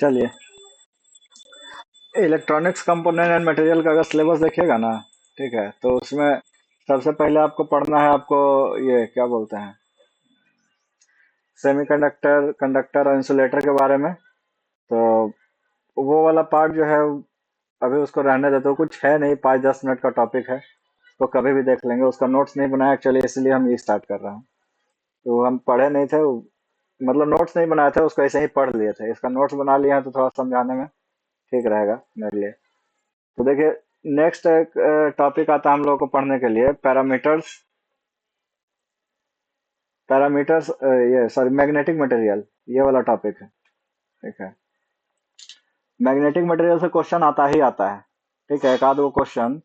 चलिए, electronics component and material का अगर सिलेबस देखिएगा ना, ठीक है, तो उसमें सबसे पहले आपको पढ़ना है, आपको ये क्या बोलते हैं, सेमीकंडक्टर, कंडक्टर और इंसुलेटर के बारे में। तो वो वाला पार्ट जो है, अभी उसको रहने देते हो, कुछ है नहीं, 5-10 मिनट का टॉपिक है, तो कभी भी देख लेंगे। उसका नोट्स नहीं बनाया एक्चुअली, इसलिए हम ये स्टार्ट कर रहे हैं। तो हम पढ़े नहीं थे, मतलब नोट्स नहीं बनाए थे, उसको ऐसे ही पढ़ लिए थे। इसका नोट्स बना लिया है तो थोड़ा समझाने में ठीक रहेगा मेरे लिए। तो देखिए, नेक्स्ट एक टॉपिक आता है हम लोग को पढ़ने के लिए, पैरामीटर्स। पैरामीटर्स, ये सॉरी, मैग्नेटिक मटेरियल, ये वाला टॉपिक है। ठीक है, मैग्नेटिक मटेरियल से क्वेश्चन आता ही आता है। ठीक है, एक आध वो क्वेश्चन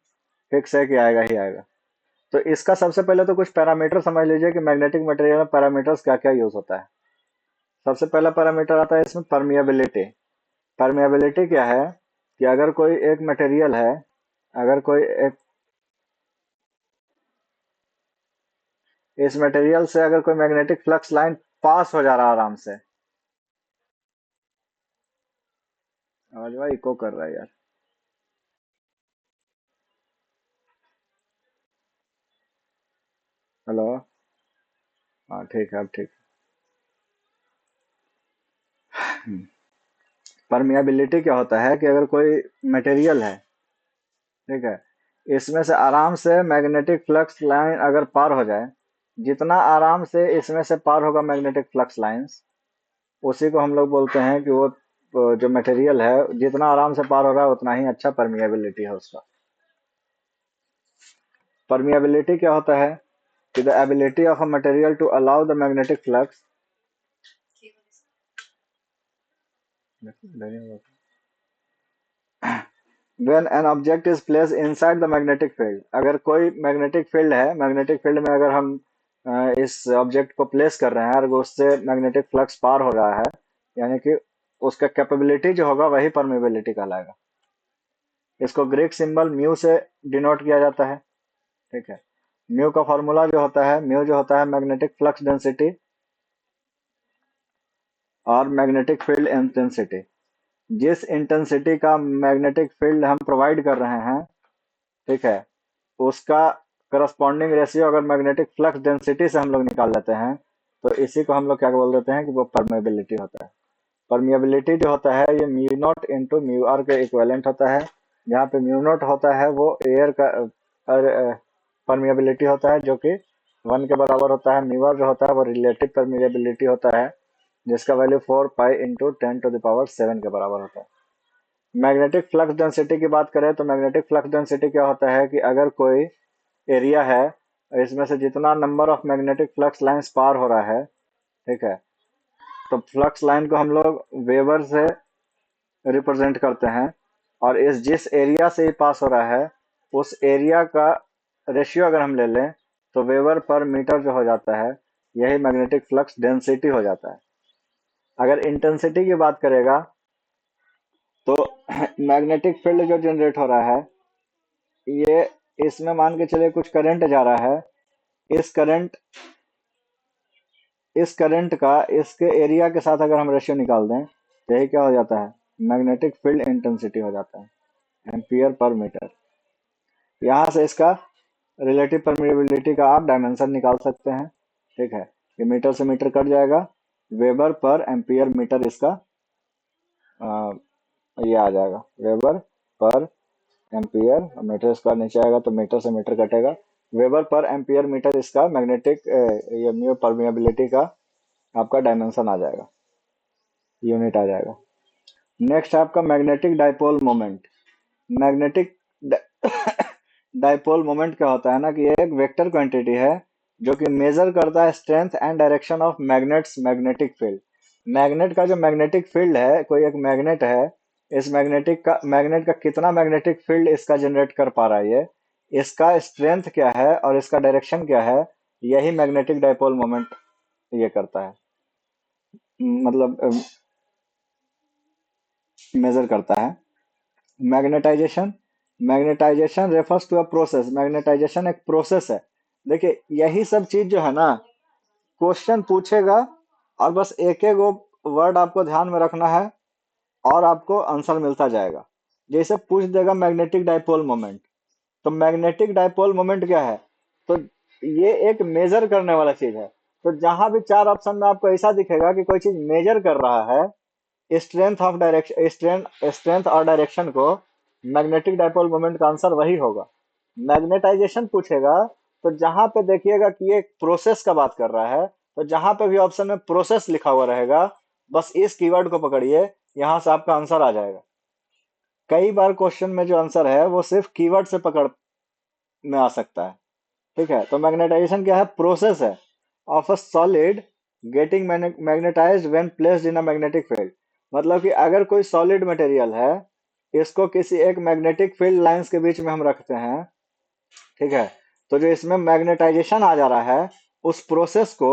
फिक्स है कि आएगा ही आएगा। तो इसका सबसे पहले तो कुछ पैरामीटर समझ लीजिए कि मैग्नेटिक मटेरियल में पैरामीटर्स क्या क्या यूज होता है। सबसे पहला पैरामीटर आता है इसमें, परमिएबिलिटी। परमिएबिलिटी क्या है कि अगर कोई एक मटेरियल है, अगर कोई एक, इस मटेरियल से अगर कोई मैग्नेटिक फ्लक्स लाइन पास हो जा रहा है आराम से। आवाज भाई इको कर रहा है यार। हेलो। हाँ ठीक है, अब ठीक। परमिएबिलिटी क्या होता है कि अगर कोई मटेरियल है, ठीक है, इसमें से आराम से मैग्नेटिक फ्लक्स लाइन अगर पार हो जाए, जितना आराम से इसमें से पार होगा मैग्नेटिक फ्लक्स लाइंस, उसी को हम लोग बोलते हैं कि वो जो मटेरियल है जितना आराम से पार हो रहा है उतना ही अच्छा परमिएबिलिटी है उसका। परमिएबिलिटी क्या होता है कि the ability of a material to allow the magnetic flux, when an object is placed inside the magnetic field। अगर कोई मैग्नेटिक फील्ड है, मैग्नेटिक फील्ड में अगर हम इस ऑब्जेक्ट को प्लेस कर रहे हैं और उससे मैग्नेटिक फ्लक्स पार हो रहा है, यानी कि उसका कैपेबिलिटी जो होगा वही परमेबिलिटी कहलाएगा। इसको ग्रीक सिंबल म्यू से डिनोट किया जाता है। ठीक है, म्यू का फॉर्मूला जो होता है, म्यू जो होता है मैग्नेटिक फ्लक्स डेंसिटी और मैग्नेटिक फील्ड इंटेंसिटी। जिस इंटेंसिटी का मैग्नेटिक फील्ड हम प्रोवाइड कर रहे हैं, ठीक है, उसका करस्पॉन्डिंग रेशियो अगर मैग्नेटिक फ्लक्स डेंसिटी से हम लोग निकाल लेते हैं, तो इसी को हम लोग क्या बोल देते हैं कि वो परमेबिलिटी होता है। परमिएबिलिटी जो होता है ये mu naught into mu R के इक्विवेलेंट होता है। जहाँ पे म्यू नॉट होता है वो एयर का परमिएबिलिटी होता है, जो कि 1 के बराबर होता है। म्यू आर जो होता है वो रिलेटिव परमिएबिलिटी होता है, जिसका value 4 pi into 10 to the power 7 के बराबर होता है। मैग्नेटिक फ्लक्स डेंसिटी की बात करें तो मैग्नेटिक फ्लक्स डेंसिटी क्या होता है कि अगर कोई एरिया है, इसमें से जितना number of magnetic flux lines पार हो रहा है, ठीक है, तो फ्लक्स लाइन को हम लोग वेबर से रिप्रेजेंट करते हैं, और इस जिस एरिया से ये पास हो रहा है उस एरिया का रेशियो अगर हम ले लें तो वेबर पर मीटर जो हो जाता है, यही मैग्नेटिक फ्लक्स डेंसिटी हो जाता है। अगर इंटेंसिटी की बात करेगा तो मैग्नेटिक फील्ड जो जनरेट हो रहा है, ये, इसमें मान के चलिए कुछ करंट जा रहा है। इस करंट इस करंट का इसके एरिया के साथ अगर हम रेशियो निकाल दें, तो यही क्या हो जाता है, मैग्नेटिक फील्ड इंटेंसिटी हो जाता है, एम्पियर पर मीटर। यहाँ से इसका रिलेटिव परमिएबिलिटी का आप डायमेंशन निकाल सकते हैं। ठीक है, ये मीटर से मीटर कट जाएगा, वेबर पर एम्पियर मीटर इसका आ, ये आ जाएगा, वेबर पर एम्पियर। मीटर स्क्वायर नीचे आएगा तो मीटर से मीटर कटेगा, वेबर पर एम्पियर मीटर इसका मैग्नेटिक ये म्यू परमिएबिलिटी का आपका डायमेंशन आ जाएगा, यूनिट आ जाएगा। नेक्स्ट है आपका magnetic dipole moment. Magnetic dipole moment क्या होता है ना कि ये एक वेक्टर क्वांटिटी है जो कि मेजर करता है strength and direction of magnets magnetic field. Magnet का जो मैग्नेटिक फील्ड है, कोई एक मैग्नेट है, इस मैग्नेट का कितना मैग्नेटिक फील्ड इसका जनरेट कर पा रहा है, ये इसका स्ट्रेंथ क्या है और इसका डायरेक्शन क्या है, यही मैग्नेटिक डाइपोल मोमेंट ये करता है, मतलब मेजर करता है। Magnetization, magnetization refers to a process. Magnetization एक प्रोसेस है। देखिए, यही सब चीज जो है ना, क्वेश्चन पूछेगा और बस एक एक वो वर्ड आपको ध्यान में रखना है और आपको आंसर मिलता जाएगा। जैसे पूछ देगा मैग्नेटिक डाइपोल मोमेंट, तो मैग्नेटिक डाइपोल मोमेंट क्या है, तो ये एक मेजर करने वाला चीज है। तो जहां भी चार ऑप्शन में आपको ऐसा दिखेगा कि कोई चीज मेजर कर रहा है स्ट्रेंथ ऑफ डायरेक्शन, स्ट्रेंथ और डायरेक्शन को, मैग्नेटिक डाइपोल मोमेंट का आंसर वही होगा। मैग्नेटाइजेशन पूछेगा तो जहां पे देखिएगा कि ये प्रोसेस का बात कर रहा है, तो जहां पे भी ऑप्शन में प्रोसेस लिखा हुआ रहेगा, बस इस कीवर्ड को पकड़िए, यहां से आपका आंसर आ जाएगा। कई बार क्वेश्चन में जो आंसर है वो सिर्फ कीवर्ड से पकड़ में आ सकता है। ठीक है, तो मैग्नेटाइजेशन क्या है, प्रोसेस है of a solid getting magnetised when placed in a magnetic field. मतलब कि अगर कोई सॉलिड मटेरियल है, इसको किसी एक मैग्नेटिक फील्ड लाइंस के बीच में हम रखते हैं, ठीक है, तो जो इसमें मैग्नेटाइजेशन आ जा रहा है, उस प्रोसेस को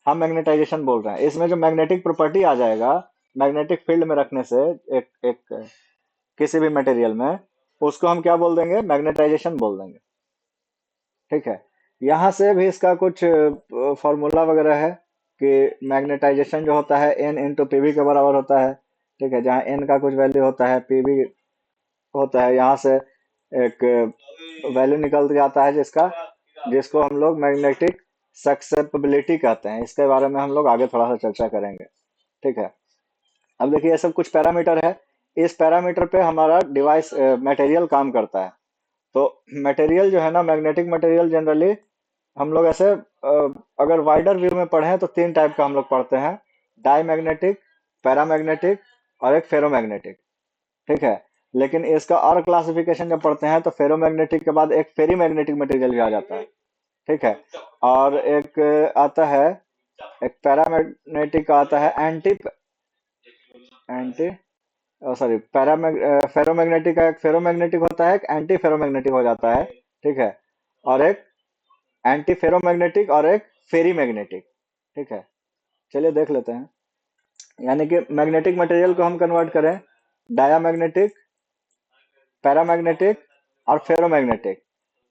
हम मैग्नेटाइजेशन बोल रहे हैं। इसमें जो मैग्नेटिक प्रॉपर्टी आ जाएगा मैग्नेटिक फील्ड में रखने से, एक एक किसी भी मटेरियल में, उसको हम क्या बोल देंगे, मैग्नेटाइजेशन बोल देंगे। ठीक है, यहाँ से भी इसका कुछ फॉर्मूला वगैरह है कि मैग्नेटाइजेशन जो होता है एन इंटू पीवी के बराबर होता है। ठीक है, जहाँ एन का कुछ वैल्यू होता है, पीवी होता है, यहाँ से एक वैल्यू निकल के आता है जिसका, जिसको हम लोग मैग्नेटिक सक्सेप्टिबिलिटी कहते हैं। इसके बारे में हम लोग आगे थोड़ा सा चर्चा करेंगे। ठीक है, अब देखिए ये सब कुछ पैरामीटर है। इस पैरामीटर पे हमारा डिवाइस मटेरियल काम करता है। तो मटेरियल जो है ना, मैग्नेटिक मटेरियल जनरली हम लोग ऐसे अगर वाइडर व्यू में पढ़े तो तीन टाइप का हम लोग पढ़ते हैं, डाई मैग्नेटिक, पैरामैग्नेटिक और एक फेरोमैग्नेटिक। ठीक है, लेकिन इसका और क्लासिफिकेशन जब पढ़ते हैं तो फेरोमैग्नेटिक के बाद एक फेरी मैग्नेटिक मटेरियल भी आ जाता है। ठीक है, और एक आता है, एक पैरामैग्नेटिक का आता है एंटी एंटी सॉरी फेरोमैग्नेटिक का एक फेरोमैग्नेटिक होता है, एक एंटी फेरोमैग्नेटिक हो जाता है। ठीक है, और एक एंटी फेरोमैग्नेटिक और एक फेरी मैग्नेटिक। ठीक है, चलिए देख लेते हैं। यानी कि मैग्नेटिक मटेरियल को हम कन्वर्ट करें डायामैग्नेटिक, पैरामैग्नेटिक और फेरोमैग्नेटिक।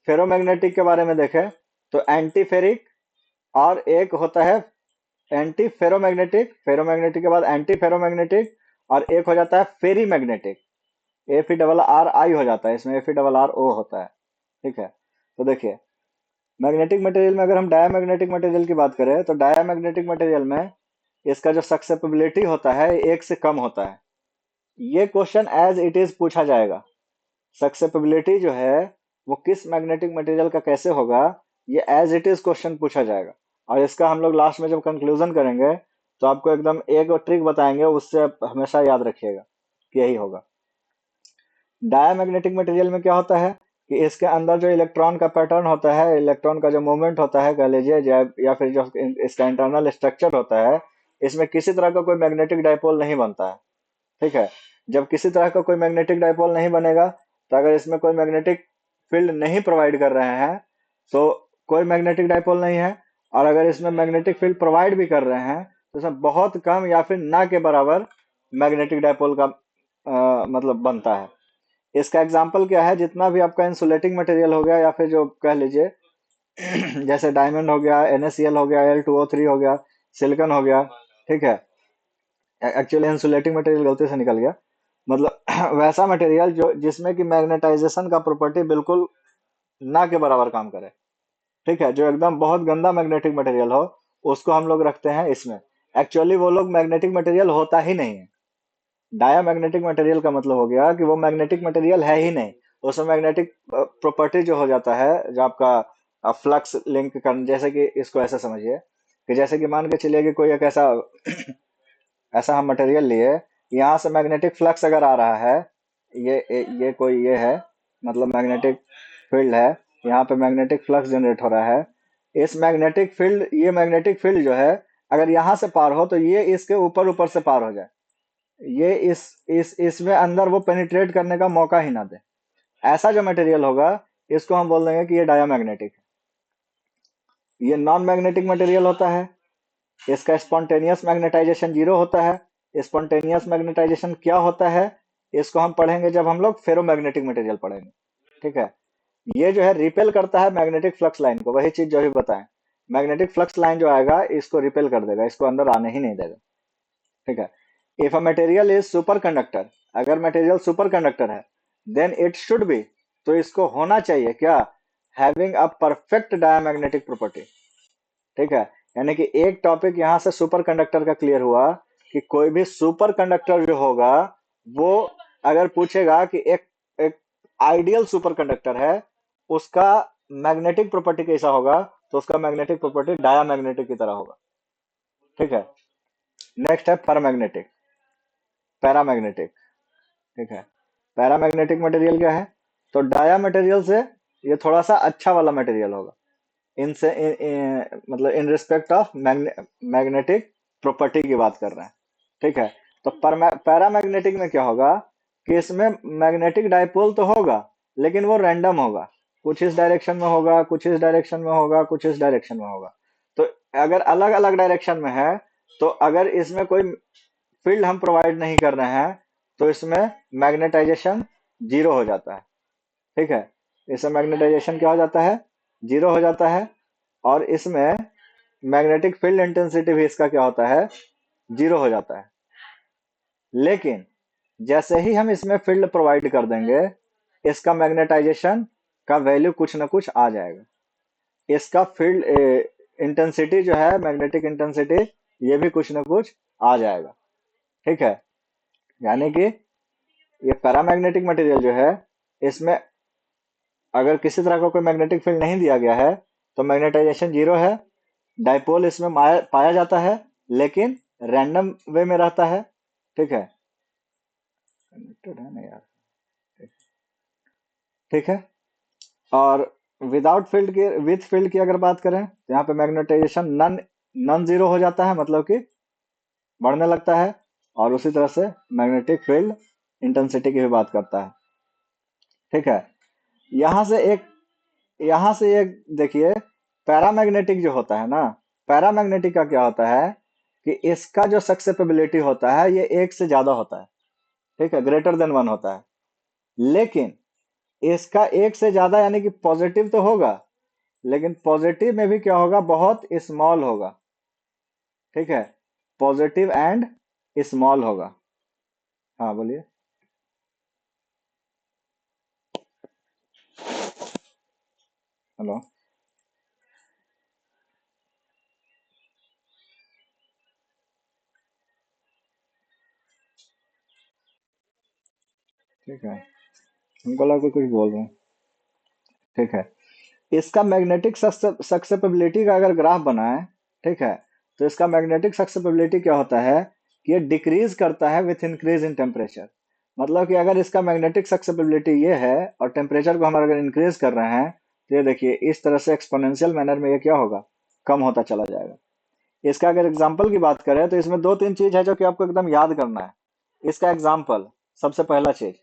फेरोमैग्नेटिक के बारे में देखें तो एंटी फेरिक, और एक होता है एंटी फेरोमैग्नेटिक, फेरोमैग्नेटिक के बाद एंटी फेरोमैग्नेटिक, और एक हो जाता है ferrimagnetic. F E double R I हो जाता है, इसमें F E double R O होता है। ठीक है, तो देखिए मैग्नेटिक मटेरियल में अगर हम डायामैग्नेटिक मटेरियल की बात करें तो डायामैग्नेटिक मटेरियल में इसका जो सक्सेप्टिबिलिटी होता है एक से कम होता है। ये क्वेश्चन एज इट इज पूछा जाएगा। सक्सेप्टिबिलिटी जो है वो किस मैग्नेटिक मटेरियल का कैसे होगा, ये एज इट इज क्वेश्चन पूछा जाएगा। और इसका हम लोग लास्ट में जब कंक्लूजन करेंगे तो आपको एकदम एक और ट्रिक बताएंगे, उससे आप हमेशा याद रखिएगा कि यही होगा। डायामैग्नेटिक मटेरियल में क्या होता है कि इसके अंदर जो इलेक्ट्रॉन का पैटर्न होता है, इलेक्ट्रॉन का जो मूवमेंट होता है कह लीजिए, या फिर जो इसका इंटरनल स्ट्रक्चर होता है, इसमें किसी तरह का कोई मैग्नेटिक डाइपोल नहीं बनता है। ठीक है, जब किसी तरह का कोई मैग्नेटिक डाइपोल नहीं बनेगा, तो अगर इसमें कोई मैग्नेटिक फील्ड नहीं प्रोवाइड कर रहे हैं तो कोई मैग्नेटिक डाइपोल नहीं है। और अगर इसमें मैग्नेटिक फील्ड प्रोवाइड भी कर रहे हैं तो इसमें बहुत कम या फिर ना के बराबर मैग्नेटिक डाइपोल का मतलब बनता है। इसका एग्जाम्पल क्या है, जितना भी आपका इंसुलेटिंग मटेरियल हो गया, या फिर जो कह लीजिए जैसे डायमंड हो गया, NaCl हो गया, Al2O3 हो गया, सिलिकॉन हो गया। ठीक है, एक्चुअली इंसुलेटिंग मटेरियल गलती से निकल गया, मतलब वैसा मटेरियल जो जिसमें कि मैग्नेटाइजेशन का प्रॉपर्टी बिल्कुल ना के बराबर काम करे। ठीक है, जो एकदम बहुत गंदा मैग्नेटिक मटेरियल हो, उसको हम लोग रखते हैं इसमें। एक्चुअली वो लोग मैग्नेटिक मटेरियल होता ही नहीं है। डायामैग्नेटिक मटेरियल का मतलब हो गया कि वो मैग्नेटिक मटेरियल है ही नहीं। उसमें मैग्नेटिक प्रॉपर्टी जो हो जाता है, जो आपका फ्लक्स लिंक कर, जैसे कि इसको ऐसे समझिए कि जैसे कि मान के चलिए कि कोई एक ऐसा ऐसा हम मटेरियल लिए, यहाँ से मैग्नेटिक फ्लक्स अगर आ रहा है, ये कोई ये है, मतलब मैग्नेटिक फील्ड है, यहाँ पे मैग्नेटिक फ्लक्स जनरेट हो रहा है। इस मैग्नेटिक फील्ड, ये मैग्नेटिक फील्ड जो है, अगर यहाँ से पार हो तो ये इसके ऊपर ऊपर से पार हो जाए, ये इस इसमें अंदर वो पेनिट्रेट करने का मौका ही ना दे, ऐसा जो मटेरियल होगा, इसको हम बोल देंगे कि ये डायामैग्नेटिक है। ये नॉन मैग्नेटिक मटेरियल होता है, इसका स्पॉन्टेनियस मैग्नेटाइजेशन जीरो होता है। स्पॉन्टेनियस मैग्नेटाइजेशन क्या होता है, इसको हम पढ़ेंगे जब हम लोग फेरोमैग्नेटिक मटेरियल पढ़ेंगे। ठीक है, ये जो है रिपेल करता है मैग्नेटिक फ्लक्स लाइन को, वही चीज जो भी बताएं। मैग्नेटिक फ्लक्स लाइन जो आएगा इसको रिपेल कर देगा, इसको अंदर आने ही नहीं देगा। ठीक है, if a material is super conductor, अगर मटेरियल सुपर कंडक्टर है देन इट शुड बी, तो इसको होना चाहिए क्या, having a perfect diamagnetic property. ठीक है, यानी कि एक टॉपिक यहाँ से सुपर कंडक्टर का क्लियर हुआ कि कोई भी सुपर कंडक्टर जो होगा वो अगर पूछेगा कि एक आइडियल सुपर कंडक्टर है उसका मैग्नेटिक प्रॉपर्टी कैसा होगा, तो उसका मैग्नेटिक प्रॉपर्टी डायामैग्नेटिक की तरह होगा। ठीक है, नेक्स्ट है पैरामैग्नेटिक, पैरामैग्नेटिक। ठीक है, पैरामैग्नेटिक मटेरियल क्या है, तो डाया मटेरियल से ये थोड़ा सा अच्छा वाला मटेरियल होगा, इनसे मतलब in respect of magnetic property की बात कर रहे हैं। ठीक है, तो पैरामैग्नेटिक में क्या होगा कि इसमें मैग्नेटिक डाइपोल तो होगा लेकिन वो रैंडम होगा, कुछ इस डायरेक्शन में होगा, कुछ इस डायरेक्शन में होगा, कुछ इस डायरेक्शन में होगा। तो अगर अलग अलग डायरेक्शन में है तो अगर इसमें कोई फील्ड हम प्रोवाइड नहीं कर रहे हैं तो इसमें मैग्नेटाइजेशन जीरो हो जाता है। ठीक है, इसमें मैग्नेटाइजेशन क्या हो जाता है, जीरो हो जाता है। और इसमें मैग्नेटिक फील्ड इंटेंसिटी भी इसका क्या होता है, जीरो हो जाता है। लेकिन जैसे ही हम इसमें फील्ड प्रोवाइड कर देंगे इसका मैग्नेटाइजेशन का वैल्यू कुछ ना कुछ आ जाएगा, इसका फील्ड इंटेंसिटी जो है मैग्नेटिक इंटेंसिटी ये भी कुछ ना कुछ आ जाएगा। ठीक है, यानी कि ये पैरामैग्नेटिक मटेरियल जो है इसमें अगर किसी तरह का कोई मैग्नेटिक फील्ड नहीं दिया गया है तो मैग्नेटाइजेशन जीरो है, डाइपोल इसमें पाया जाता है लेकिन रैंडम वे में रहता है। ठीक है, कनेक्टेड है ना यार। ठीक है, और विदाउट फील्ड की विथ फील्ड की अगर बात करें तो यहाँ पे मैग्नेटाइजेशन नन नन जीरो हो जाता है, मतलब कि बढ़ने लगता है। और उसी तरह से मैग्नेटिक फील्ड इंटेंसिटी की भी बात करता है। ठीक है, यहाँ से एक यहाँ से एक देखिए, पैरामैग्नेटिक जो होता है ना, पैरामैग्नेटिक का क्या होता है कि इसका जो सक्सेसिबिलिटी होता है ये एक से ज्यादा होता है। ठीक है, ग्रेटर देन वन होता है। लेकिन इसका एक से ज्यादा यानी कि पॉजिटिव तो होगा लेकिन पॉजिटिव में भी क्या होगा, बहुत स्मॉल होगा। ठीक है, पॉजिटिव एंड स्मॉल होगा। हाँ बोलिए। हेलो। ठीक है, हमको लगा कुछ बोल रहे हैं। ठीक है, इसका मैग्नेटिक सक्सेसिबिलिटी का अगर ग्राफ बनाए, ठीक है, तो इसका मैग्नेटिक सक्सेसिबिलिटी क्या होता है कि ये डिक्रीज करता है विथ इंक्रीज इन टेम्परेचर। मतलब कि अगर इसका मैग्नेटिक सक्सेसिबिलिटी ये है और टेम्परेचर को हम अगर इंक्रीज कर रहे हैं तो ये देखिए इस तरह से एक्सपोनेंशियल मैनर में ये क्या होगा, कम होता चला जाएगा। इसका अगर एग्जाम्पल की बात करें तो इसमें दो तीन चीज है जो कि आपको एकदम याद करना है। इसका एग्जाम्पल सबसे पहला चीज,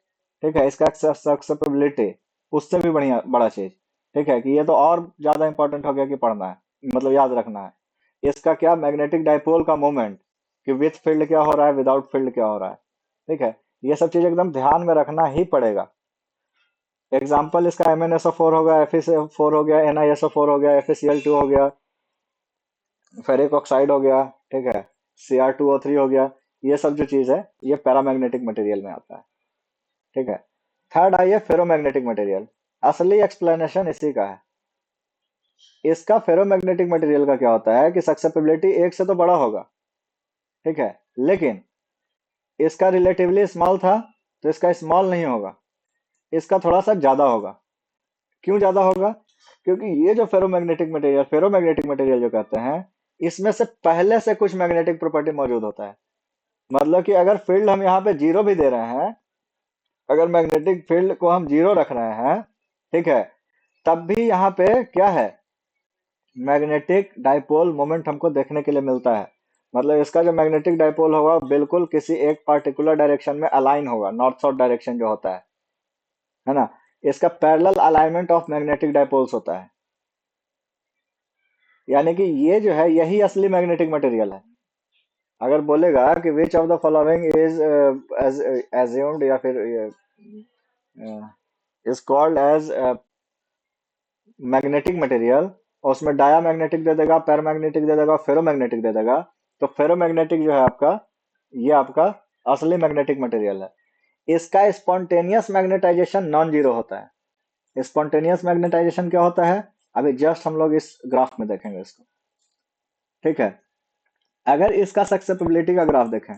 ठीक है, इसका सक्सेसिबिलिटी उससे भी बढ़िया बड़ा चीज। ठीक है, कि ये तो और ज्यादा इंपॉर्टेंट हो गया कि पढ़ना है, मतलब याद रखना है। इसका क्या, मैग्नेटिक डाइपोल का मोमेंट, कि विथ फील्ड क्या हो रहा है, विदाउट फील्ड क्या हो रहा है। ठीक है, ये सब चीज एकदम ध्यान में रखना ही पड़ेगा। एग्जाम्पल इसका MnSO4 हो गया, FeSO4 हो गया, NiSO4 हो गया, FeCl2 हो गया, फेरिक ऑक्साइड हो गया। ठीक है, Cr2O3 हो गया। ये सब जो चीज है ये पैरामैग्नेटिक मटेरियल में आता है। ठीक है, थर्ड आई है फेरोमैग्नेटिक मटेरियल। असली एक्सप्लेनेशन इसी का है। इसका फेरोमैग्नेटिक मटेरियल का क्या होता है कि सक्सेसिबिलिटी एक से तो बड़ा होगा, ठीक है, लेकिन इसका रिलेटिवली स्मॉल था तो इसका स्मॉल नहीं होगा, इसका थोड़ा सा ज्यादा होगा। क्यों ज्यादा होगा, क्योंकि ये जो फेरोमैग्नेटिक मटेरियल जो कहते हैं इसमें से पहले से कुछ मैग्नेटिक प्रॉपर्टी मौजूद होता है। मतलब कि अगर फील्ड हम यहाँ पे जीरो भी दे रहे हैं, अगर मैग्नेटिक फील्ड को हम जीरो रख रहे हैं, ठीक है, तब भी यहाँ पे क्या है, मैग्नेटिक डाइपोल मोमेंट हमको देखने के लिए मिलता है। मतलब इसका जो मैग्नेटिक डाइपोल होगा बिल्कुल किसी एक पार्टिकुलर डायरेक्शन में अलाइन होगा, नॉर्थ साउथ डायरेक्शन जो होता है ना। इसका parallel alignment of magnetic dipoles होता है। यानी कि ये जो है यही असली मैग्नेटिक मटेरियल है। अगर बोलेगा कि which of the following is assumed या फिर is called as magnetic material, और उसमें डायामैग्नेटिक दे देगा, पैरामैग्नेटिक दे देगा, फेरोमैग्नेटिक दे देगा, तो फेरोमैग्नेटिक जो है आपका, ये आपका असली मैग्नेटिक मटेरियल है। इसका स्पॉन्टेनियस मैग्नेटाइजेशन नॉन जीरो होता है। स्पॉन्टेनियस मैग्नेटाइजेशन क्या होता है, अभी जस्ट हम लोग इस ग्राफ में देखेंगे इसको। ठीक है, अगर इसका सक्सेसिबिलिटी का ग्राफ देखें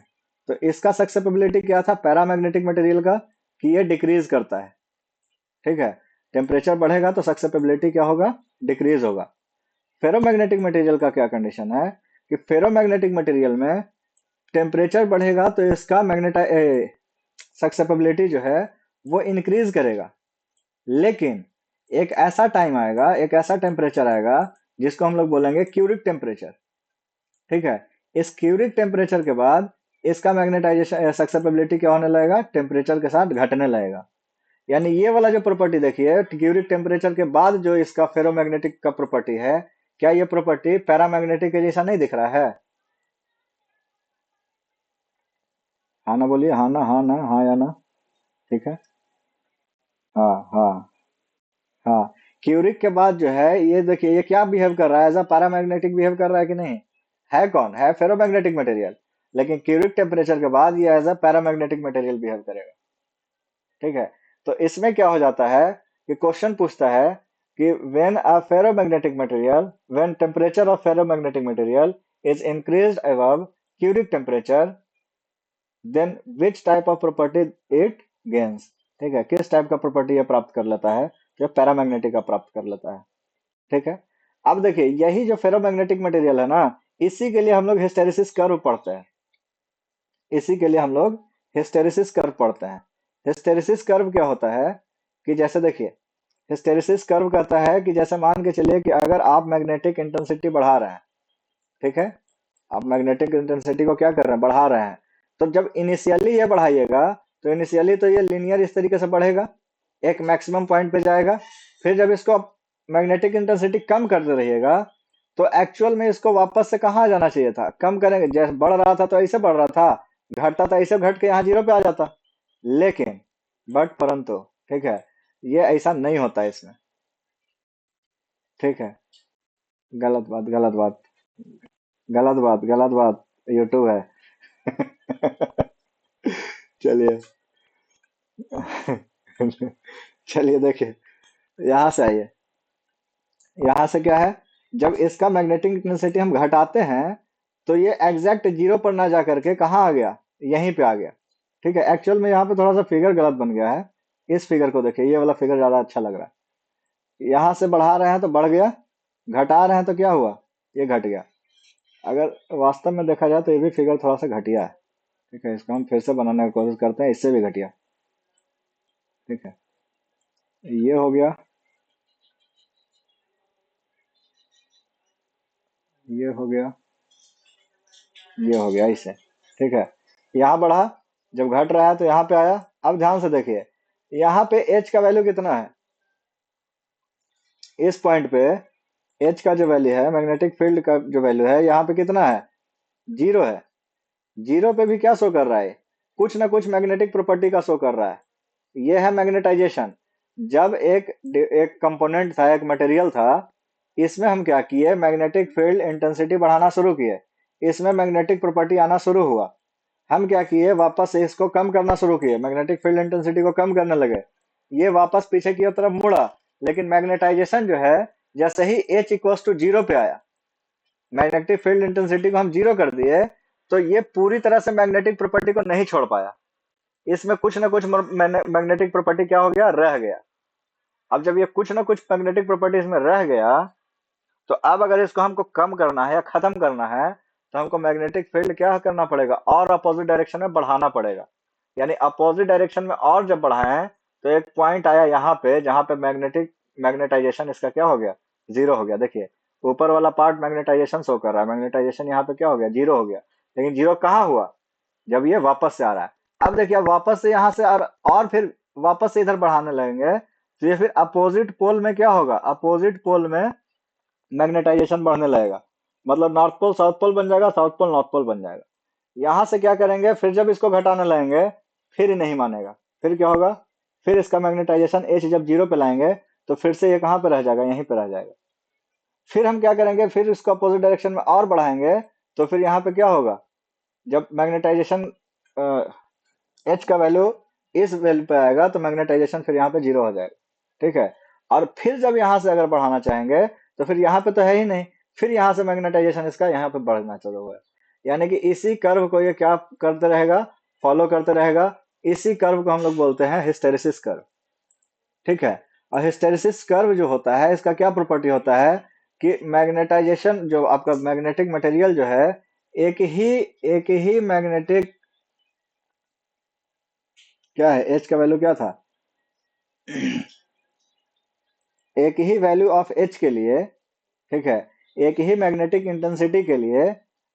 तो इसका सक्सेसिबिलिटी क्या था पैरामैग्नेटिक मटेरियल का, कि ये डिक्रीज करता है। ठीक है, टेम्परेचर बढ़ेगा तो सक्सेसिबिलिटी क्या होगा, डिक्रीज होगा। फेरोमैग्नेटिक मटेरियल का क्या कंडीशन है कि फेरोमैग्नेटिक मटेरियल में टेम्परेचर बढ़ेगा तो इसका सक्सेसिबिलिटी जो है वो इंक्रीज करेगा। लेकिन एक ऐसा टाइम आएगा, एक ऐसा टेम्परेचर आएगा जिसको हम लोग बोलेंगे क्यूरिक टेम्परेचर। ठीक है, इस क्यूरिक टेम्परेचर के बाद इसका मैग्नेटाइजेशन सक्सेसिबिलिटी क्या होने लगेगा, टेम्परेचर के साथ घटने लगेगा। यानी ये वाला जो प्रॉपर्टी देखिए क्यूरिक टेम्परेचर के बाद जो इसका फेरोमैग्नेटिक का प्रॉपर्टी है, क्या ये प्रॉपर्टी पैरामैग्नेटिक के जैसा नहीं दिख रहा है? हाँ ना बोलिए, हाँ ना, हाँ ना, हाँ या ना। ठीक है, हाँ हाँ हाँ। क्यूरिक के बाद जो है ये देखिए ये क्या बिहेव कर रहा है, एज अ पैरामैग्नेटिक बिहेव कर रहा है कि नहीं? है कौन, है फेरोमैग्नेटिक मटेरियल, लेकिन क्यूरिक टेम्परेचर के बाद ये as a paramagnetic material behave करेगा। ठीक है, तो इसमें क्या हो जाता है कि क्वेश्चन पूछता है कि when a ferromagnetic material, when temperature of ferromagnetic material is increased above Curie temperature, then which type of property it gains. ठीक है, किस टाइप का प्रॉपर्टी ये प्राप्त कर लेता है, जो पैरामैग्नेटिक का प्राप्त कर लेता है। ठीक है, अब देखिए यही जो फेरोमैग्नेटिक मटेरियल है ना, इसी के लिए हम लोग हिस्टेरिसिस कर्व पढ़ते हैं। इसी के लिए हम लोग हिस्टेरिसिस कर्व पढ़ते हैं। हिस्टेरिसिस कर्व क्या होता है कि जैसे देखिए हिस्टेरिसिस कर्व कहता है कि जैसे मान के चलिए कि अगर आप मैग्नेटिक इंटेंसिटी बढ़ा रहे हैं, ठीक है, आप मैग्नेटिक इंटेंसिटी को क्या कर रहे हैं, बढ़ा रहे हैं। तो जब इनिशियली ये बढ़ाइएगा तो इनिशियली तो ये लीनियर इस तरीके से बढ़ेगा, एक मैक्सिमम पॉइंट पे जाएगा। फिर जब इसको आप मैग्नेटिक इंटेंसिटी कम करते रहिएगा तो एक्चुअल में इसको वापस से कहाँ जाना चाहिए था, कम करेंगे, जैसे बढ़ रहा था तो ऐसे बढ़ रहा था, घटता था ऐसे घट के यहाँ जीरो पे आ जाता। लेकिन बट परंतु ठीक है, ये ऐसा नहीं होता है इसमें। ठीक है, गलत बात, गलत बात, गलत बात, गलत बात, यूट्यूब है। चलिए। चलिए देखिए, यहाँ से आइए, यहाँ से क्या है, जब इसका मैग्नेटिक इंटेंसिटी हम घटाते हैं तो ये एग्जैक्ट जीरो पर ना जा करके कहाँ आ गया, यहीं पे आ गया। ठीक है, एक्चुअल में यहाँ पे थोड़ा सा फिगर गलत बन गया है। इस फिगर को देखिए, ये वाला फिगर ज्यादा अच्छा लग रहा है। यहाँ से बढ़ा रहे हैं तो बढ़ गया, घटा रहे हैं तो क्या हुआ, ये घट गया। अगर वास्तव में देखा जाए तो ये भी फिगर थोड़ा सा घटिया है। ठीक है, इसको हम फिर से बनाने की कोशिश करते हैं, इससे भी घटिया। ठीक है, ये हो गया, ये हो गया, ये हो गया इसे। ठीक है, यहाँ बढ़ा, जब घट रहा है तो यहाँ पे आया। अब ध्यान से देखिए, यहाँ पे एच का वैल्यू कितना है, इस पॉइंट पे एच का जो वैल्यू है, मैग्नेटिक फील्ड का जो वैल्यू है, यहाँ पे कितना है, जीरो है। जीरो पे भी क्या शो कर रहा है, कुछ ना कुछ मैग्नेटिक प्रॉपर्टी का शो कर रहा है। ये है मैग्नेटाइजेशन। जब एक एक कंपोनेंट था, एक मटेरियल था, इसमें हम क्या किए, मैग्नेटिक फील्ड इंटेंसिटी बढ़ाना शुरू किए, इसमें मैग्नेटिक प्रॉपर्टी आना शुरू हुआ। हम क्या किए, वापस से इसको कम करना शुरू किए, मैग्नेटिक फील्ड इंटेंसिटी को कम करने लगे, ये वापस पीछे की तरफ मुड़ा। लेकिन मैग्नेटाइजेशन जो है, जैसे ही एच इक्वल टू जीरो पे आया, मैग्नेटिक फील्ड इंटेंसिटी को हम जीरो कर दिए, तो ये पूरी तरह से मैग्नेटिक प्रॉपर्टी को नहीं छोड़ पाया। इसमें कुछ ना कुछ मैग्नेटिक प्रॉपर्टी क्या हो गया, रह गया। अब जब ये कुछ ना कुछ मैग्नेटिक प्रॉपर्टी इसमें रह गया, तो अब अगर इसको हमको कम करना है या खत्म करना है, तो हमको मैग्नेटिक फील्ड क्या करना पड़ेगा, और अपोजिट डायरेक्शन में बढ़ाना पड़ेगा। यानी अपोजिट डायरेक्शन में और जब बढ़ाएं तो एक पॉइंट आया यहाँ पे, जहां पे मैग्नेटाइजेशन इसका क्या हो गया, जीरो हो गया। देखिए ऊपर वाला पार्ट मैग्नेटाइजेशन शो कर रहा है, मैग्नेटाइजेशन यहाँ पे क्या हो गया, जीरो हो गया। लेकिन जीरो कहाँ हुआ, जब ये वापस से आ रहा है। अब देखिए वापस से यहाँ से और फिर वापस से इधर बढ़ाने लगेंगे, तो ये फिर अपोजिट पोल में क्या होगा, अपोजिट पोल में मैग्नेटाइजेशन बढ़ने लगेगा। मतलब नॉर्थ पोल साउथ पोल बन जाएगा, साउथ पोल नॉर्थ पोल बन जाएगा। यहां से क्या करेंगे, फिर जब इसको घटाने लगेंगे, फिर ही नहीं मानेगा। फिर क्या होगा, फिर इसका मैग्नेटाइजेशन एच जब जीरो पे लाएंगे तो फिर से ये कहां पे रह जाएगा, यहीं पे रह जाएगा। फिर हम क्या करेंगे, फिर इसको अपोजिट डायरेक्शन में और बढ़ाएंगे, तो फिर यहाँ पे क्या होगा, जब मैग्नेटाइजेशन एच का वैल्यू इस वैल्यू पे आएगा तो मैग्नेटाइजेशन फिर यहाँ पे जीरो हो जाएगा। ठीक है, और फिर जब यहाँ से अगर बढ़ाना चाहेंगे तो फिर यहाँ पे तो है ही नहीं, फिर यहाँ से मैग्नेटाइजेशन इसका यहाँ पे बढ़ना चालू हुआ है। यानी कि इसी कर्व को ये क्या करते रहेगा, फॉलो करते रहेगा। इसी कर्व को हम लोग बोलते हैं हिस्टेरिसिस कर्व। ठीक है, और हिस्टेरिसिस कर्व जो होता है इसका क्या प्रॉपर्टी होता है कि मैग्नेटाइजेशन जो आपका मैग्नेटिक मटेरियल जो है एक ही मैग्नेटिक, क्या है एच का वैल्यू क्या था, एक ही वैल्यू ऑफ एच के लिए, ठीक है, एक ही मैग्नेटिक इंटेंसिटी के लिए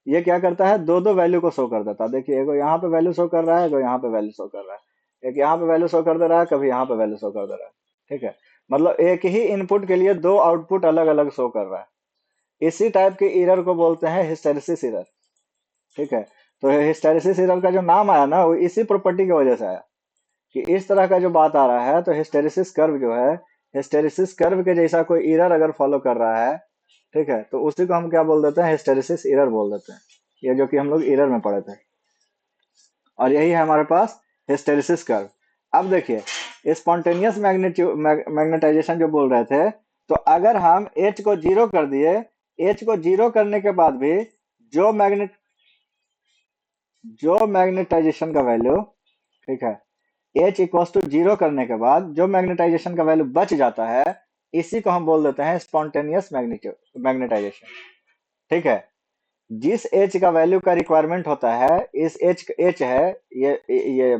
ये क्या करता है, दो दो वैल्यू को शो कर देता है। देखिए एगो यहाँ पे वैल्यू शो कर रहा है, एगो यहाँ पे वैल्यू शो कर रहा है, एक यहाँ पे वैल्यू शो कर दे रहा है, कभी यहाँ पे वैल्यू शो कर दे रहा है। ठीक है, मतलब एक ही इनपुट के लिए दो आउटपुट अलग अलग शो कर रहा है। इसी टाइप के एरर को बोलते हैं हिस्टेरिसिस एरर। ठीक है, तो हिस्टेरिसिस एरर का जो नाम आया ना वो इसी प्रॉपर्टी की वजह से आया कि इस तरह का जो बात आ रहा है, तो हिस्टेरिसिस कर्व जो है, हिस्टेरिसिस कर्व के जैसा कोई एरर अगर फॉलो कर रहा है, ठीक है, तो उसी को हम क्या बोल देते हैं, हिस्टेरिसिस एरर बोल देते हैं। ये जो कि हम लोग एरर में पढ़े थे, और यही है हमारे पास हिस्टेरिसिस कर्व। अब देखिए स्पॉन्टेनियस मैग्नेटाइजेशन जो बोल रहे थे, तो अगर हम एच को जीरो कर दिए, एच को जीरो करने के बाद भी जो मैग्नेट जो मैग्नेटाइजेशन का वैल्यू, ठीक है, एच इक्वल्स टू जीरो करने के बाद जो मैग्नेटाइजेशन का वैल्यू बच जाता है, इसी को हम बोल देते हैं स्पॉन्टेनियस मैग्नेटाइजेशन। ठीक है, जिस एच का वैल्यू का रिक्वायरमेंट होता है, इस एच है, ये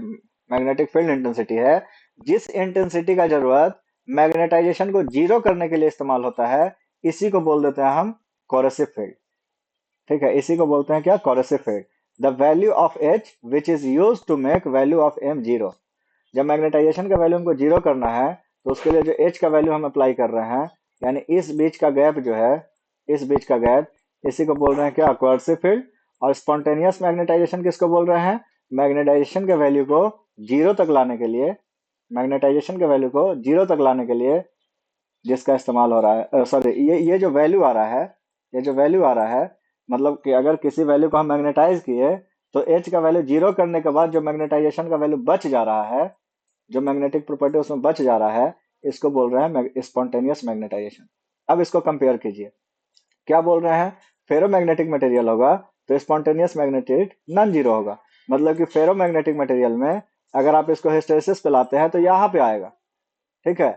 मैग्नेटिक फील्ड इंटेंसिटी है, जिस इंटेंसिटी का जरूरत मैग्नेटाइजेशन को जीरो करने के लिए इस्तेमाल होता है, इसी को बोल देते हैं हम कोरेसिव फील्ड। ठीक है, इसी को बोलते हैं क्या, coercive field. The value of H which is use to make value of M zero. जब मैग्नेटाइजेशन का वैल्यू हमको जीरो करना है, तो उसके लिए जो एच का वैल्यू हम अप्लाई कर रहे हैं, यानी इस बीच का गैप जो है, इस बीच का गैप, इसी को बोल रहे हैं क्या, कोएर्सिव फील्ड। और स्पॉन्टेनियस मैग्नेटाइजेशन किसको बोल रहे हैं, मैग्नेटाइजेशन के वैल्यू को जीरो तक लाने के लिए, मैग्नेटाइजेशन के वैल्यू को जीरो तक लाने के लिए जिसका इस्तेमाल हो रहा है, सॉरी, ये जो वैल्यू आ रहा है, ये जो वैल्यू आ रहा है, मतलब कि अगर किसी वैल्यू को हम मैग्नेटाइज किए, तो एच का वैल्यू जीरो करने के बाद जो मैग्नेटाइजेशन का वैल्यू बच जा रहा है, जो मैग्नेटिक प्रॉपर्टी उसमें बच जा रहा है, इसको बोल रहे हैं स्पॉन्टेनियस मैग्नेटाइजेशन। अब इसको कंपेयर कीजिए, क्या बोल रहे हैं, फेरोमैग्नेटिक मटेरियल होगा तो स्पॉन्टेनियस मैग्नेटिक नॉन जीरो होगा। मतलब कि फेरोमैग्नेटिक मटेरियल में अगर आप इसको हिस्टेरिसिस पे लाते हैं तो यहाँ पे आएगा। ठीक है,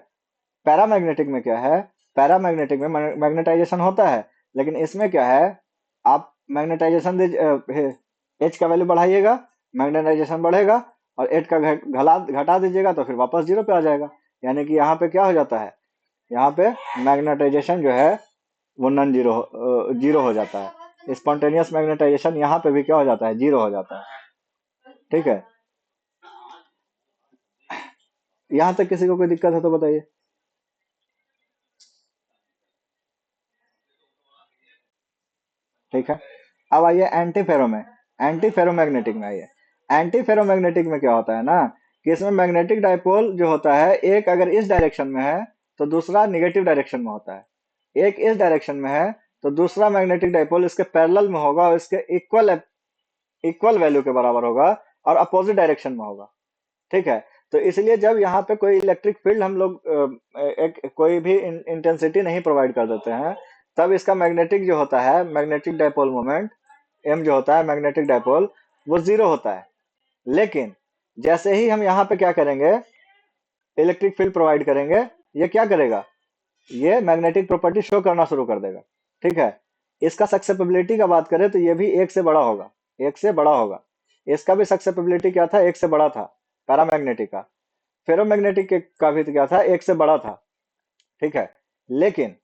पैरामैग्नेटिक में क्या है, पैरामैग्नेटिक में मैग्नेटाइजेशन होता है, लेकिन इसमें क्या है, आप मैग्नेटाइजेशन एच का वैल्यू बढ़ाइएगा, मैग्नेटाइजेशन बढ़ेगा, और एच का घटा दीजिएगा तो फिर वापस जीरो पे आ जाएगा। यानी कि यहाँ पे क्या हो जाता है, यहाँ पे मैग्नेटाइजेशन जो है वो नॉन जीरो जीरो हो जाता है। स्पॉन्टेनियस मैग्नेटाइजेशन यहाँ पे भी क्या हो जाता है, जीरो हो जाता है। ठीक है, यहाँ तक किसी को कोई दिक्कत है तो बताइए। ठीक है, अब आइए एंटी फेरो में, एंटी फेरोमैग्नेटिक में आइए। एंटी फेरोमैग्नेटिक में क्या होता है ना, कि इसमें मैग्नेटिक डाइपोल जो होता है, एक अगर इस डायरेक्शन में है तो दूसरा निगेटिव डायरेक्शन में होता है। एक इस डायरेक्शन में है तो दूसरा मैग्नेटिक डाइपोल इसके पैरेलल में होगा और इसके इक्वल इक्वल वैल्यू के बराबर होगा, और अपोजिट डायरेक्शन में होगा। ठीक है, तो इसलिए जब यहाँ पे कोई इलेक्ट्रिक फील्ड हम लोग एक कोई भी इंटेंसिटी नहीं प्रोवाइड कर देते हैं, तब इसका मैग्नेटिक जो होता है, मैग्नेटिक डाइपोल मोमेंट एम जो होता है, मैग्नेटिक डाइपोल, वो जीरो होता है। लेकिन जैसे ही हम यहाँ पे क्या करेंगे, इलेक्ट्रिक फील्ड प्रोवाइड करेंगे, ये क्या करेगा, ये मैग्नेटिक प्रॉपर्टी शो करना शुरू कर देगा। ठीक है, इसका सक्सेसिबिलिटी का बात करें तो ये भी एक से बड़ा होगा, एक से बड़ा होगा। इसका भी सक्सेसिबिलिटी क्या था, एक से बड़ा था, पैरामैग्नेटिक का। फेरोमैग्नेटिक का भी क्या था, एक से बड़ा था। ठीक है, लेकिन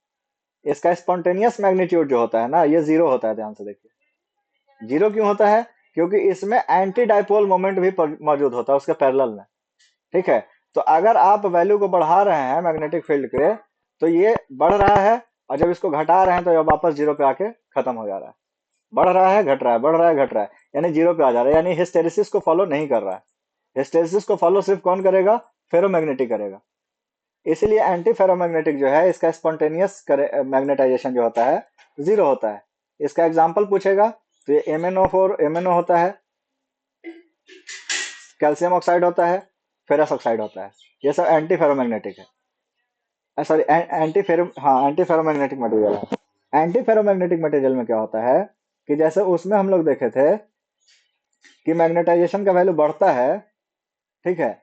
इसका स्पॉन्टेनियस मैग्नीट्यूड जो होता है ना, ये जीरो होता है। ध्यान से देखिए, जीरो क्यों होता है, क्योंकि इसमें एंटी डाइपोल मोमेंट भी मौजूद होता है उसके पैरेलल में। ठीक है, तो अगर आप वैल्यू को बढ़ा रहे हैं मैग्नेटिक फील्ड के, तो ये बढ़ रहा है, और जब इसको घटा रहे हैं तो ये वापस जीरो पे आके खत्म हो जा रहा है। बढ़ रहा है, घट रहा है, बढ़ रहा है, घट रहा है, यानी जीरो पे आ जा रहा है, यानी हिस्टेरिसिस को फॉलो नहीं कर रहा है। हिस्टेरिसिस को फॉलो सिर्फ कौन करेगा, फेरोमैग्नेटिक करेगा। इसलिए एंटी फेरोमैग्नेटिक जो है, इसका स्पॉन्टेनियस मैग्नेटाइजेशन जो होता है, जीरो होता है। इसका एग्जाम्पल पूछेगा तो ये MnO4 MnO होता है, कैल्शियम ऑक्साइड होता है। फेरस ऑक्साइड होता है। ये सब एंटी फेरोमैग्नेटिक है, सॉरी एंटी फेरो, हाँ एंटी फेरोमैग्नेटिक मटेरियल है। एंटी फेरोमैग्नेटिक मटेरियल में क्या होता है कि जैसे उसमें हम लोग देखे थे कि मैग्नेटाइजेशन का वैल्यू बढ़ता है, ठीक है।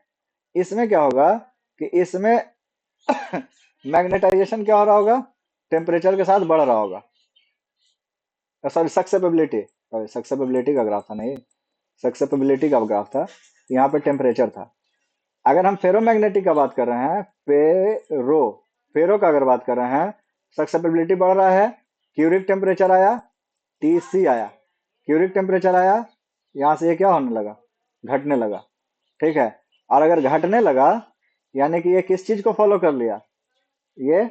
इसमें क्या होगा कि इसमें मैग्नेटाइजेशन क्या हो रहा होगा, टेम्परेचर के साथ बढ़ रहा होगा। सॉरी सक्सेपेबिलिटी, सॉरी सक्सेपेबिलिटी का ग्राफ था, नहीं सक्सेपेबिलिटी का ग्राफ था, यहाँ पे टेम्परेचर था। अगर हम फेरोमैग्नेटिक का बात कर रहे हैं, फेरो फेरो का अगर बात कर रहे हैं, सक्सेपेबिलिटी बढ़ रहा है, क्यूरिक टेम्परेचर आया, टीसी आया, क्यूरिक टेम्परेचर आया, यहाँ से ये क्या होने लगा, घटने लगा, ठीक है। और अगर घटने लगा यानी कि ये किस चीज को फॉलो कर लिया, ये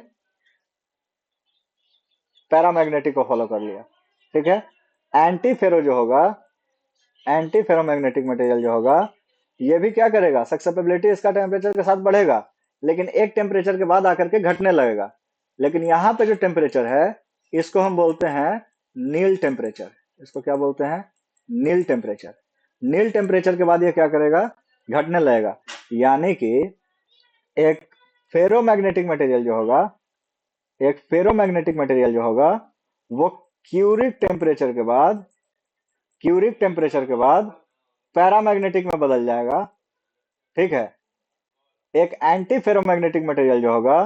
पैरामैग्नेटिक को फॉलो कर लिया, ठीक है। एंटी फेरो जो होगा, एंटी फेरोमैग्नेटिक मटेरियल जो होगा, ये भी क्या करेगा, सक्सेसिबिलिटी इसका टेम्परेचर के साथ बढ़ेगा, लेकिन एक टेम्परेचर के बाद आकर के घटने लगेगा। लेकिन यहाँ पे जो टेम्परेचर है इसको हम बोलते हैं नील टेम्परेचर। इसको क्या बोलते हैं, नील टेम्परेचर। नील टेम्परेचर के बाद ये क्या करेगा, घटने लगेगा। यानी कि एक फेरोमैग्नेटिक मटेरियल जो होगा, एक फेरोमैग्नेटिक मटेरियल जो होगा वो क्यूरिक टेम्परेचर के बाद, क्यूरिक टेम्परेचर के बाद पैरामैग्नेटिक में बदल जाएगा, ठीक है। एक एंटी फेरोमैग्नेटिक मटेरियल जो होगा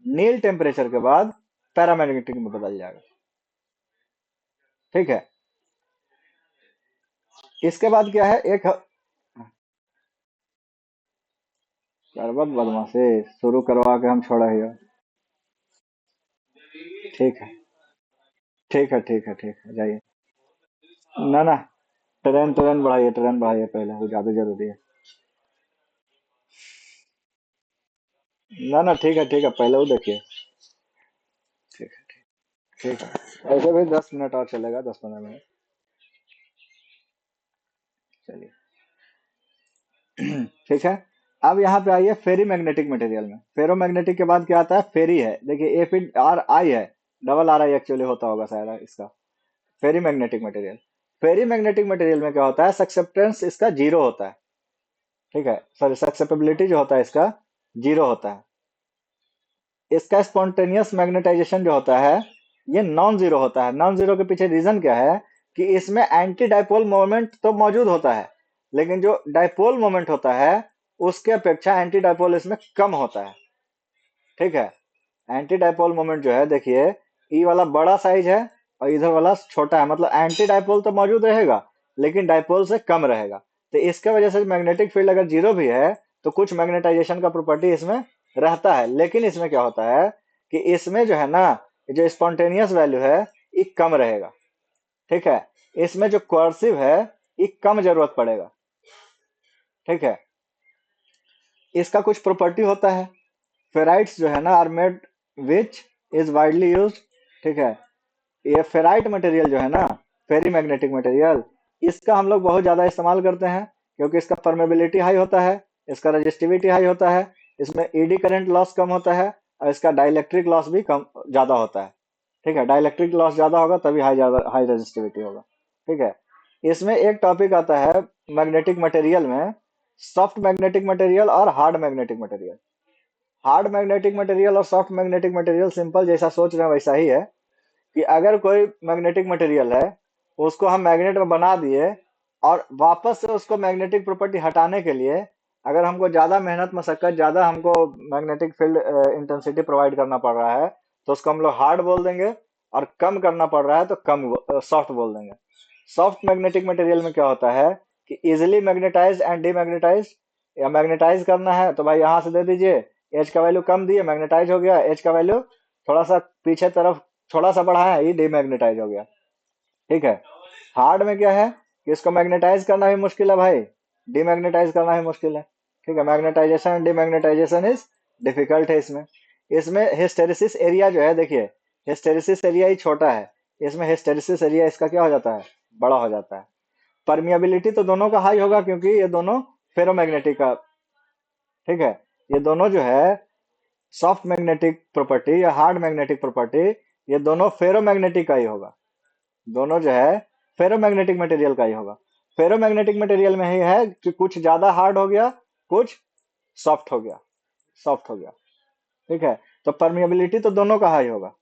नील टेम्परेचर के बाद पैरामैग्नेटिक में बदल जाएगा, ठीक है। इसके बाद क्या है, एक सरबत बदमाशी शुरू करवा के हम छोड़ा ही हो। ठीक है, ठीक है, ठीक है, ठीक है, जाइए। ना ना, ट्रेन ट्रेन बढ़ाइए, ट्रेन बढ़ाइए, पहले वो ज्यादा जरूरी है। ना ना, ठीक है, ठीक है, पहले वो देखिए। ठीक है, ठीक है, ऐसे भी 10 मिनट और चलेगा, 10-15 मिनट, चलिए। ठीक है। अब यहाँ पे आइए फेरी मैग्नेटिक मटेरियल में। फेरो मैग्नेटिक के बाद क्या आता है, फेरी है। देखिए ए फिर आर आई है, डबल आर आई एक्चुअली होता होगा शायद इसका। फेरी मैग्नेटिक मटेरियल, फेरी मैग्नेटिक मटेरियल में क्या होता है, सक्सेप्टेंस इसका जीरो होता है, ठीक है। सॉरी, सक्सेप्टेबिलिटी जो होता है इसका जीरो होता है। इसका स्पॉन्टेनियस मैग्नेटाइजेशन जो होता है ये नॉन जीरो होता है। नॉन जीरो के पीछे रीजन क्या है कि इसमें एंटी डाइपोल मोमेंट तो मौजूद होता है, लेकिन जो डाइपोल मोमेंट होता है उसके अपेक्षा एंटी डाइपोल इसमें कम होता है, ठीक है। एंटी डाइपोल मोमेंट जो है, देखिए ई वाला बड़ा साइज है और इधर वाला छोटा है, मतलब एंटी डाइपोल तो मौजूद रहेगा लेकिन डाइपोल से कम रहेगा। तो इसके वजह से मैग्नेटिक फील्ड अगर जीरो भी है तो कुछ मैग्नेटाइजेशन का प्रॉपर्टी इसमें रहता है। लेकिन इसमें क्या होता है कि इसमें जो है ना, जो स्पॉन्टेनियस वैल्यू है ये कम रहेगा, ठीक है। इसमें जो कोर्सिव है ये कम जरूरत पड़ेगा, ठीक है। इसका कुछ प्रॉपर्टी होता है। फेराइट्स जो है ना are made which is widely use, ठीक है। ये फेराइट मटेरियल जो है ना, फेरी मैग्नेटिक मटेरियल, इसका हम लोग बहुत ज्यादा इस्तेमाल करते हैं क्योंकि इसका परमेबिलिटी हाई होता है, इसका रजिस्टिविटी हाई होता है, इसमें ईडी करंट लॉस कम होता है और इसका डाइलेक्ट्रिक लॉस भी कम ज्यादा होता है, ठीक है। डाइलेक्ट्रिक लॉस ज्यादा होगा तभी हाई रजिस्टिविटी होगा, ठीक है। इसमें एक टॉपिक आता है मैग्नेटिक मटेरियल में, सॉफ्ट मैग्नेटिक मटेरियल और hard magnetic material. Hard magnetic material और सॉफ्ट मैग्नेटिक मटेरियल सिंपल जैसा सोच रहे हैं वैसा ही है कि अगर कोई मैग्नेटिक मटेरियल है उसको हम मैग्नेट में बना दिए और वापस से उसको मैग्नेटिक प्रॉपर्टी हटाने के लिए अगर हमको ज्यादा मेहनत मशक्कत, ज्यादा हमको मैग्नेटिक फील्ड इंटेंसिटी प्रोवाइड करना पड़ रहा है तो उसको हम लोग हार्ड बोल देंगे, और कम करना पड़ रहा है तो कम सॉफ्ट बोल देंगे। सॉफ्ट मैग्नेटिक मटेरियल में क्या होता है कि इजिली मैग्नेटाइज एंड डीमैग्नेटाइज, या मैग्नेटाइज करना है तो भाई यहाँ से दे दीजिए, एच का वैल्यू कम दिए मैग्नेटाइज हो गया, एच का वैल्यू थोड़ा सा पीछे तरफ थोड़ा सा बढ़ाया ये डीमैग्नेटाइज हो गया, ठीक है। हार्ड में क्या है कि इसको मैग्नेटाइज करना भी मुश्किल है भाई, डीमैग्नेटाइज करना भी मुश्किल है, ठीक है। Magnetization and demagnetization is difficult है इसमें। इसमें हिस्टेरिसिस एरिया जो है, देखिए हिस्टेरिसिस एरिया ही छोटा है, इसमें हिस्टेरिसिस एरिया इसका क्या हो जाता है, बड़ा हो जाता है। परमिएबिलिटी तो दोनों का हाई होगा क्योंकि ये दोनों फेरोमैग्नेटिक का, ठीक है। ये दोनों जो है सॉफ्ट मैग्नेटिक प्रॉपर्टी या हार्ड मैग्नेटिक प्रॉपर्टी, ये दोनों फेरोमैग्नेटिक का ही होगा, दोनों जो है फेरोमैग्नेटिक मटेरियल का ही होगा। फेरोमैग्नेटिक मटेरियल में ही है कि कुछ ज्यादा हार्ड हो गया, कुछ सॉफ्ट हो गया, सॉफ्ट हो गया। ठीक है, तो परमिएबिलिटी तो दोनों का हाई होगा,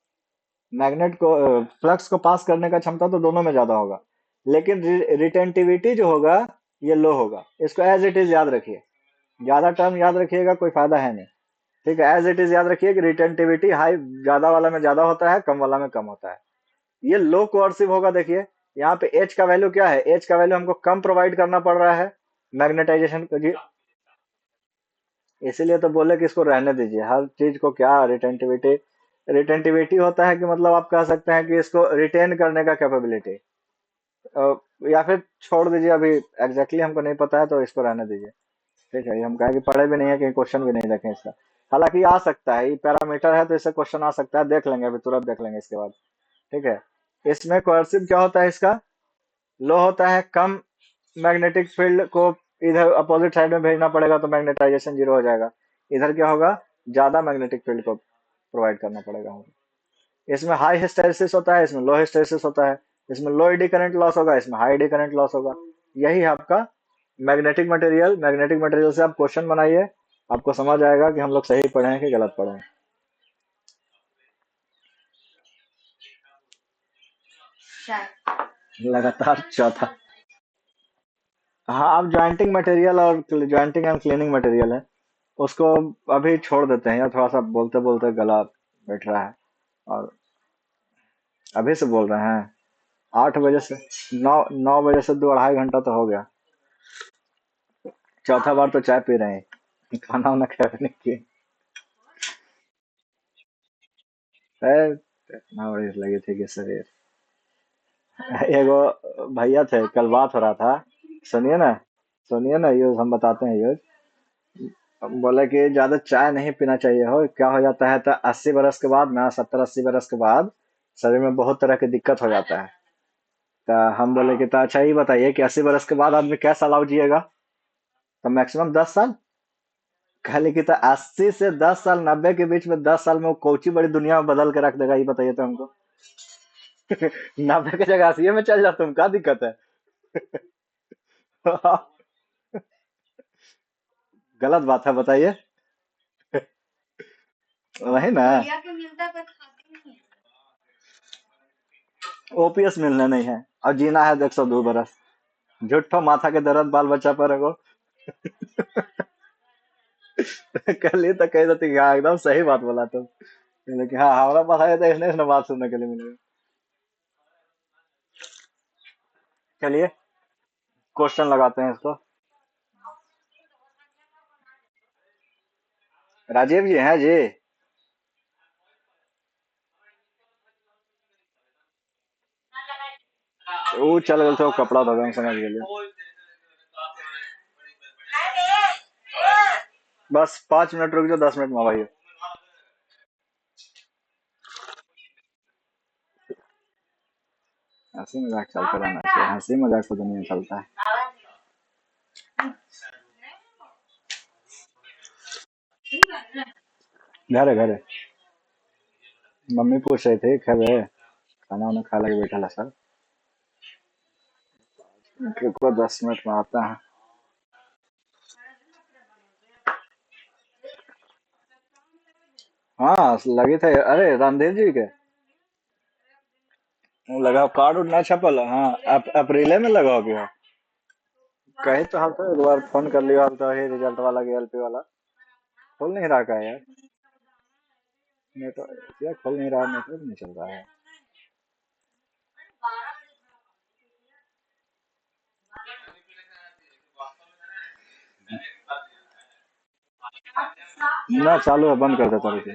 मैग्नेट को फ्लक्स को पास करने का क्षमता तो दोनों में ज्यादा होगा, लेकिन रिटेंटिविटी जो होगा ये लो होगा। इसको एज इट इज याद रखिए, ज्यादा टर्म याद रखिएगा कोई फायदा है नहीं। ठीक है, एज इट इज याद रखिए कि रिटेंटिविटी हाई ज्यादा वाला में ज्यादा होता है, कम वाला में कम होता है। ये लो कोऑर्सिव होगा। देखिए यहाँ पे एच का वैल्यू क्या है, एच का वैल्यू हमको कम प्रोवाइड करना पड़ रहा है मैग्नेटाइजेशन को जी, इसीलिए तो बोले कि इसको रहने दीजिए। हर चीज को क्या रिटेंटिविटी, रिटेंटिविटी होता है कि मतलब आप कह सकते हैं कि इसको रिटेन करने का कैपेबिलिटी, या फिर छोड़ दीजिए, अभी एग्जैक्टली हमको नहीं पता है तो इसको रहने दीजिए। ठीक है, ये हम कहें कि पढ़े भी नहीं है, कहीं क्वेश्चन भी नहीं देखें इसका। हालांकि आ सकता है, ये पैरामीटर है तो इससे क्वेश्चन आ सकता है, देख लेंगे, अभी तुरंत देख लेंगे इसके बाद। ठीक है, इसमें कोएर्सिव क्या होता है, इसका लो होता है, कम मैग्नेटिक फील्ड को इधर अपोजिट साइड में भेजना पड़ेगा तो मैग्नेटाइजेशन जीरो हो जाएगा। इधर क्या होगा, ज्यादा मैग्नेटिक फील्ड को प्रोवाइड करना पड़ेगा हमको। इसमें हाई हिस्टैरिसीस होता है, इसमें लो हिस्टैरिसीस होता है। इसमें लो एडी करंट लॉस होगा, इसमें हाई एडी करंट लॉस होगा। यही है आपका मैग्नेटिक मटेरियल। मैग्नेटिक मटेरियल से आप क्वेश्चन बनाइए, आपको समझ आएगा कि हम लोग सही पढ़े हैं कि गलत पढ़े हैं। लगातार चौथा। हाँ, अब ज्वाइंटिंग मटेरियल और ज्वाइंटिंग एंड क्लीनिंग मटेरियल है, उसको अभी छोड़ देते हैं यार, थोड़ा सा बोलते बोलते गला बैठ रहा है। और अभी से बोल रहे हैं, 8 बजे से 9 9 बजे से 2 2.5 घंटा तो हो गया। चौथा बार तो चाय पी रहे हैं, खाना वाना खा भी नहीं किए। है, इतना बड़ी लगी थी कि शरीर। एगो भैया थे, कल बात हो रहा था, सुनिए ना, सुनिए ना, यूज हम बताते हैं यूज। बोले कि ज्यादा चाय नहीं पीना चाहिए, हो क्या हो जाता है, तो 80 बरस के बाद ना, 70 80 बरस के बाद शरीर में बहुत तरह की दिक्कत हो जाता है। तो हम बोले कि तो अच्छा ये बताइए कि 80 बरस के बाद आदमी क्या साल और जिएगा, तो मैक्सिमम 10 साल। कहले कि तो 80 से 10 साल, 90 के बीच में 10 साल में वो कौची बड़ी दुनिया में बदल के रख देगा, ये बताइए तो हमको। 90 की जगह 80 में चल जा, तुम क्या दिक्कत है। गलत बात है, बताइए। वही ना, ओपीएस मिलने नहीं है और जीना है 102 बरस। झूठो माथा के दर्द बाल बच्चा पर एगो। कल ही तो कह देती कि हाँ एकदम सही बात बोला तुम। लेकिन हाँ, हमारा पास आया था, इसने बात सुनने के लिए मिलेगा। चलिए क्वेश्चन लगाते हैं इसको। राजीव जी हैं जी। वो चल गए थे, वो कपड़ा धो गए, समझ गए। बस 5 मिनट रुक जाओ, 10 मिनट में भाई। हंसी मजाक चलते रहना चाहिए, हंसी मजाक से दुनिया चलता है। घरे घरे मम्मी पूछ रही थी खैर है, खाना वाना खा लगे बैठा ला सर। रुको 10 मिनट में आता है। हाँ लगे थे, अरे रामदेव जी के वो लगा कार्ड उड ना छपल, हाँ अप्रैल में लगा हो गया। कही तो हम तो एक बार फोन कर लिया, हम तो ये रिजल्ट वाला गया, एलपी वाला खोल नहीं रहा का है यार। नेटवर्क यार खोल नहीं रहा, नेटवर्क नहीं चल रहा है। ना चालू है, बंद कर देता रुको।